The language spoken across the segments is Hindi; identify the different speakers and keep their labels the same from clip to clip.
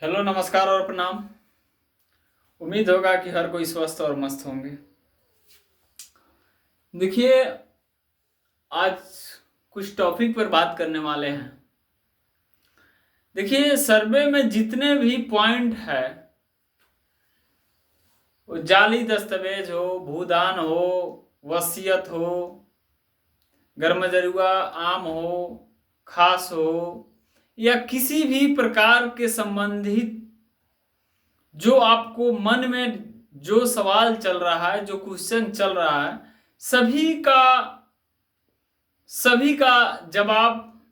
Speaker 1: हेलो, नमस्कार और प्रणाम। उम्मीद होगा कि हर कोई स्वस्थ और मस्त होंगे। देखिए, आज कुछ टॉपिक पर बात करने वाले हैं। देखिए, सर्वे में जितने भी पॉइंट है, वो जाली दस्तावेज हो, भूदान हो, वसीयत हो, गर्मजरुआ आम हो, खास हो, या किसी भी प्रकार के संबंधित जो आपको मन में जो सवाल चल रहा है, जो क्वेश्चन चल रहा है, सभी का जवाब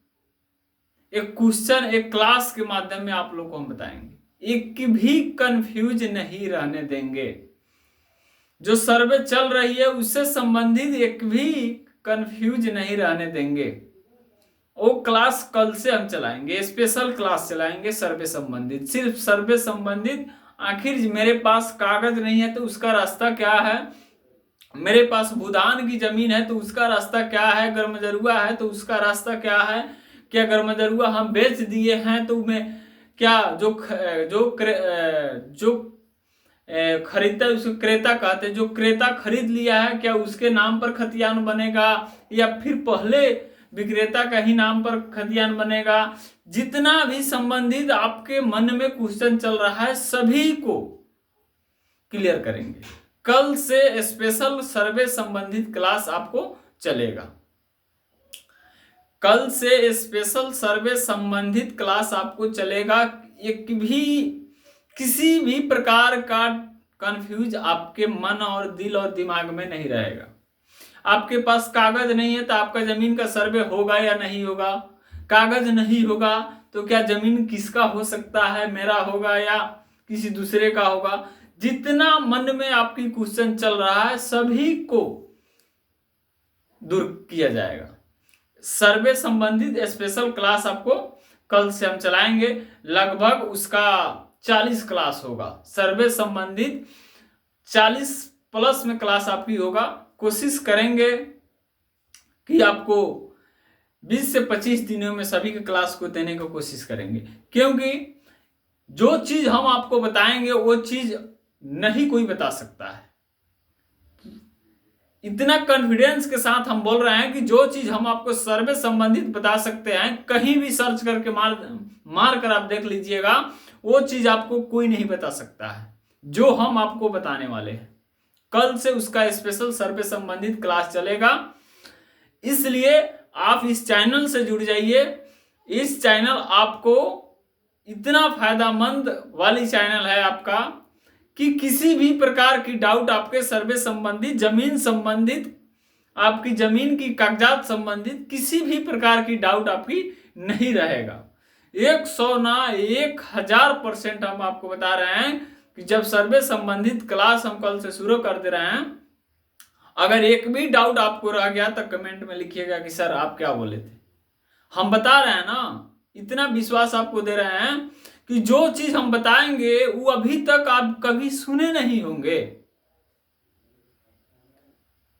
Speaker 1: एक क्वेश्चन, एक क्लास के माध्यम में आप लोग को हम बताएंगे। एक भी कंफ्यूज नहीं रहने देंगे। जो सर्वे चल रही है उससे संबंधित एक भी कंफ्यूज नहीं रहने देंगे। वो क्लास कल से हम चलाएंगे, स्पेशल क्लास चलाएंगे सर्वे संबंधित, सिर्फ सर्वे संबंधित। आखिर मेरे पास कागज नहीं है तो उसका रास्ता क्या है, मेरे पास भूदान की जमीन है तो उसका रास्ता क्या है, गर्मजरुआ है तो उसका रास्ता क्या है, क्या गर्मजरुआ हम बेच दिए हैं तो मैं क्या जो खरीदता है उसको क्रेता कहते हैं। जो क्रेता खरीद लिया है क्या उसके नाम पर खतियान बनेगा, या फिर पहले विक्रेता का ही नाम पर खतियान बनेगा। जितना भी संबंधित आपके मन में क्वेश्चन चल रहा है सभी को क्लियर करेंगे। कल से स्पेशल सर्वे संबंधित क्लास आपको चलेगा। कल से स्पेशल सर्वे संबंधित क्लास आपको चलेगा। एक भी किसी भी प्रकार का कंफ्यूज आपके मन और दिल और दिमाग में नहीं रहेगा। आपके पास कागज नहीं है तो आपका जमीन का सर्वे होगा या नहीं होगा। कागज नहीं होगा तो क्या जमीन किसका हो सकता है, मेरा होगा या किसी दूसरे का होगा। जितना मन में आपकी क्वेश्चन चल रहा है सभी को दूर किया जाएगा। सर्वे संबंधित स्पेशल क्लास आपको कल से हम चलाएंगे। लगभग उसका 40 क्लास होगा। सर्वे संबंधित 40 प्लस में क्लास आपकी होगा। कोशिश करेंगे कि आपको 20 से 25 दिनों में सभी के क्लास को देने की कोशिश करेंगे, क्योंकि जो चीज हम आपको बताएंगे वो चीज नहीं कोई बता सकता है। इतना कॉन्फिडेंस के साथ हम बोल रहे हैं कि जो चीज हम आपको सर्वे संबंधित बता सकते हैं, कहीं भी सर्च करके मार कर आप देख लीजिएगा, वो चीज आपको कोई नहीं बता सकता है जो हम आपको बताने वाले हैं। कल से उसका स्पेशल सर्वे संबंधित क्लास चलेगा, इसलिए आप इस चैनल से जुड़ जाइए। इस चैनल आपको इतना फायदामंद वाली चैनल है आपका कि किसी भी प्रकार की डाउट आपके सर्वे संबंधित, जमीन संबंधित, आपकी जमीन की कागजात संबंधित किसी भी प्रकार की डाउट आपकी नहीं रहेगा। 100 ना 1000% हम आपको बता रहे हैं कि जब सर्वे संबंधित क्लास हम कल से शुरू कर दे रहे हैं, अगर एक भी डाउट आपको रह गया तो कमेंट में लिखिएगा कि सर आप क्या बोले थे। हम बता रहे हैं ना, इतना विश्वास आपको दे रहे हैं कि जो चीज हम बताएंगे वो अभी तक आप कभी सुने नहीं होंगे।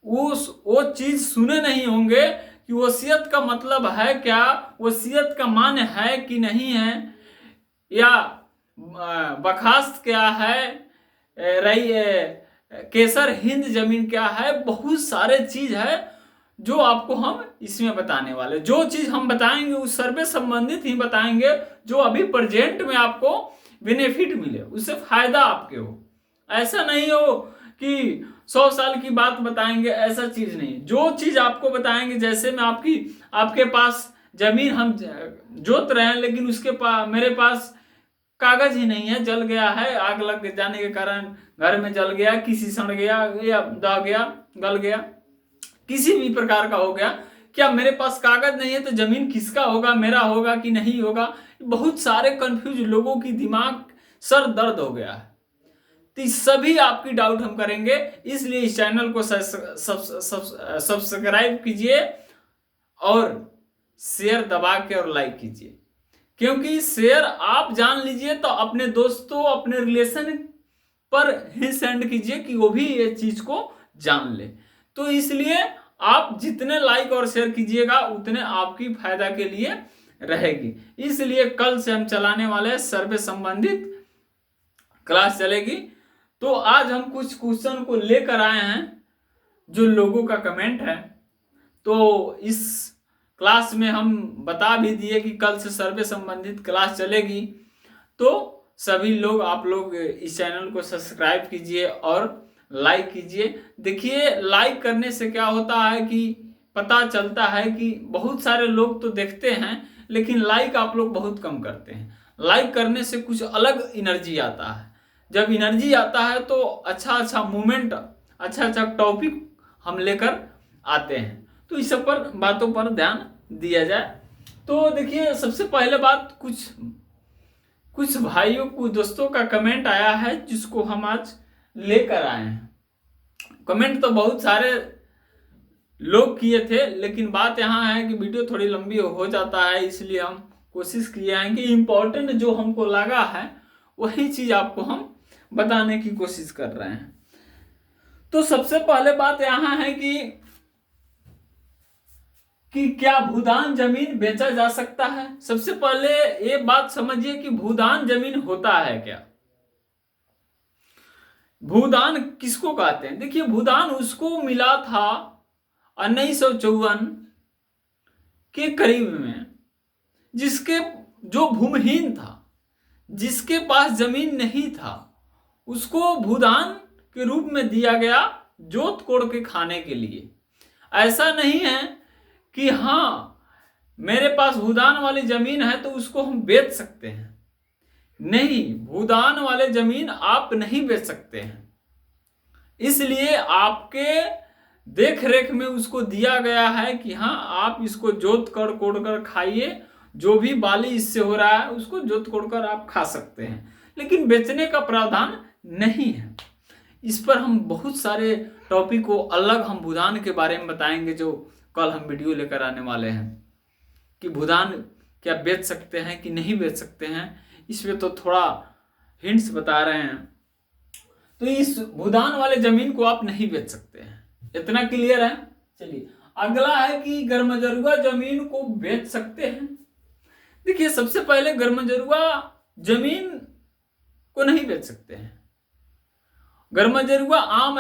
Speaker 1: वो चीज सुने नहीं होंगे कि वसीयत का मतलब है क्या, वसीयत का मान्य है कि नहीं है, या बखास्त क्या है, रही केसर हिंद जमीन क्या है। बहुत सारे चीज है जो आपको हम इसमें बताने वाले। जो चीज हम बताएंगे उस सर्वे संबंधित ही बताएंगे, जो अभी प्रेजेंट में आपको बेनिफिट मिले, उससे फायदा आपके हो। ऐसा नहीं हो कि 100 साल की बात बताएंगे, ऐसा चीज नहीं। जो चीज आपको बताएंगे, जैसे मैं आपके पास जमीन हम जोत रहे हैं, लेकिन मेरे पास कागज ही नहीं है, जल गया है, आग लग जाने के कारण घर में जल गया, किसी सड़ गया या दह गया, गल गया, किसी भी प्रकार का हो गया। क्या मेरे पास कागज नहीं है तो जमीन किसका होगा, मेरा होगा कि नहीं होगा। बहुत सारे कंफ्यूज लोगों की दिमाग सर दर्द हो गया है। तो सभी आपकी डाउट हम करेंगे, इसलिए इस चैनल को सब्सक्राइब कीजिए और शेयर दबा के और लाइक कीजिए, क्योंकि शेयर आप जान लीजिए तो अपने दोस्तों, अपने रिलेशन पर ही सेंड कीजिए कि वो भी ये चीज को जान ले। तो इसलिए आप जितने लाइक और शेयर कीजिएगा उतने आपकी फायदा के लिए रहेगी। इसलिए कल से हम चलाने वाले हैं सर्वे संबंधित क्लास चलेगी। तो आज हम कुछ क्वेश्चन को लेकर आए हैं जो लोगों का कमेंट है। तो इस क्लास में हम बता भी दिए कि कल से सर्वे संबंधित क्लास चलेगी। तो सभी लोग, आप लोग इस चैनल को सब्सक्राइब कीजिए और लाइक कीजिए। देखिए, लाइक करने से क्या होता है कि पता चलता है कि बहुत सारे लोग तो देखते हैं लेकिन लाइक आप लोग बहुत कम करते हैं। लाइक करने से कुछ अलग एनर्जी आता है। जब एनर्जी आता है तो अच्छा मूवमेंट, अच्छा टॉपिक हम लेकर आते हैं। तो इस सब पर बातों पर ध्यान दिया जाए। तो देखिए, सबसे पहले बात, कुछ भाइयों को, दोस्तों का कमेंट आया है जिसको हम आज लेकर आए हैं। कमेंट तो बहुत सारे लोग किए थे लेकिन बात यहाँ है कि वीडियो थोड़ी लंबी हो जाता है, इसलिए हम कोशिश किए हैं कि इम्पोर्टेंट जो हमको लगा है वही चीज आपको हम बताने की कोशिश कर रहे हैं। तो सबसे पहले बात यहाँ है कि क्या भूदान जमीन बेचा जा सकता है। सबसे पहले ये बात समझिए कि भूदान जमीन होता है क्या। भूदान किसको कहते हैं? देखिए, भूदान उसको मिला था 1954 के करीब में, जिसके जो भूमिहीन था, जिसके पास जमीन नहीं था, उसको भूदान के रूप में दिया गया जोत कोड़ के खाने के लिए। ऐसा नहीं है कि हाँ मेरे पास भूदान वाली जमीन है तो उसको हम बेच सकते हैं। नहीं, भूदान वाले जमीन आप नहीं बेच सकते हैं। इसलिए आपके देख रेख में उसको दिया गया है कि हाँ आप इसको जोत कर कोड़ कर खाइए, जो भी बाली इससे हो रहा है उसको जोत कोड़ कर आप खा सकते हैं, लेकिन बेचने का प्रावधान नहीं है। इस पर हम बहुत सारे टॉपिक को अलग हम भूदान के बारे में बताएंगे, जो कल हम वीडियो लेकर आने वाले हैं कि भूदान क्या बेच सकते हैं कि नहीं बेच सकते हैं। इसमें तो थोड़ा हिंट्स बता रहे हैं। तो इस भूदान वाले जमीन को आप नहीं बेच सकते हैं, इतना क्लियर है। चलिए, अगला है कि गर्मजरुआ जमीन को बेच सकते हैं। देखिए, सबसे पहले गर्मजरुआ जमीन को नहीं बेच सकते हैं। गर्मजरुआ आम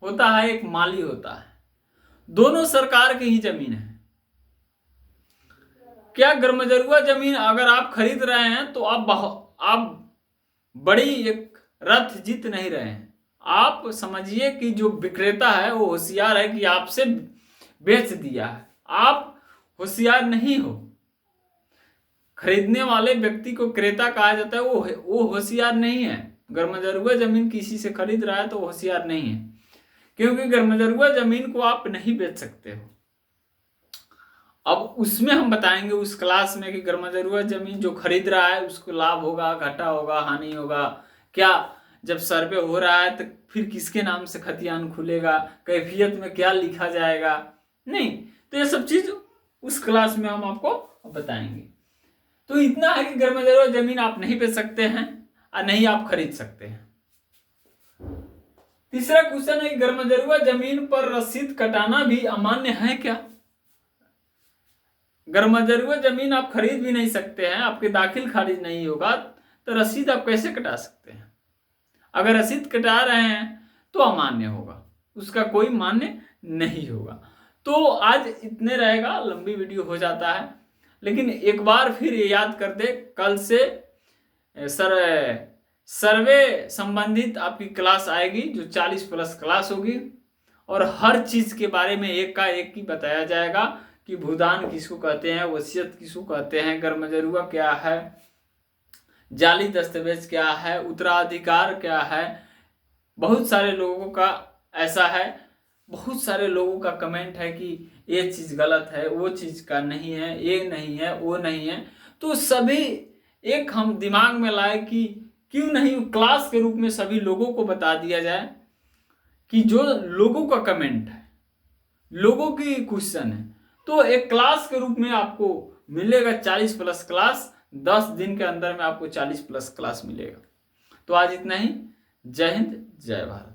Speaker 1: होता है, एक माली होता है, दोनों सरकार की ही जमीन है। क्या गर्मजरुआ जमीन अगर आप खरीद रहे हैं तो आप बड़ी एक रथ जीत नहीं रहे हैं। आप समझिए कि जो विक्रेता है वो होशियार है कि आपसे बेच दिया है, आप होशियार नहीं हो। खरीदने वाले व्यक्ति को क्रेता कहा जाता है, वो होशियार नहीं है। गर्मजरुआ जमीन किसी से खरीद रहा है तो होशियार नहीं है, क्योंकि गर्मजरुआ जमीन को आप नहीं बेच सकते हो। अब उसमें हम बताएंगे उस क्लास में कि गर्मजरुआ जमीन जो खरीद रहा है उसको लाभ होगा, घाटा होगा, हानि होगा क्या, जब सर्वे हो रहा है तो फिर किसके नाम से खतियान खुलेगा, कैफियत में क्या लिखा जाएगा, नहीं। तो ये सब चीज उस क्लास में हम आपको बताएंगे। तो इतना है कि गर्मजरुआ जमीन आप नहीं बेच सकते हैं और नहीं आप खरीद सकते हैं। तीसरा क्वेश्चन है कि गर्मजरुआ जमीन पर रसीद कटाना भी अमान्य है क्या। गर्मजरुआ जमीन आप खरीद भी नहीं सकते हैं, आपके दाखिल खारिज नहीं होगा तो रसीद आप कैसे कटा सकते हैं। अगर रसीद कटा रहे हैं तो अमान्य होगा, उसका कोई मान्य नहीं होगा। तो आज इतने रहेगा, लंबी वीडियो हो जाता है, लेकिन एक बार फिर ये याद कर दे, कल से सर्वे संबंधित आपकी क्लास आएगी जो 40+ क्लास होगी, और हर चीज के बारे में एक का एक ही बताया जाएगा कि भूदान किसको कहते हैं, वसीयत किसको कहते हैं, गर्मजरुआ क्या है, जाली दस्तावेज क्या है, उत्तराधिकार क्या है। बहुत सारे लोगों का ऐसा है, बहुत सारे लोगों का कमेंट है कि ये चीज गलत है, वो चीज का नहीं है, ये नहीं है, वो नहीं है। तो सभी एक हम दिमाग में लाए कि क्यों नहीं क्लास के रूप में सभी लोगों को बता दिया जाए कि जो लोगों का कमेंट है, लोगों की क्वेश्चन है। तो एक क्लास के रूप में आपको मिलेगा 40+ क्लास, 10 दिन के अंदर में आपको 40+ क्लास मिलेगा। तो आज इतना ही। जय हिंद, जय भारत।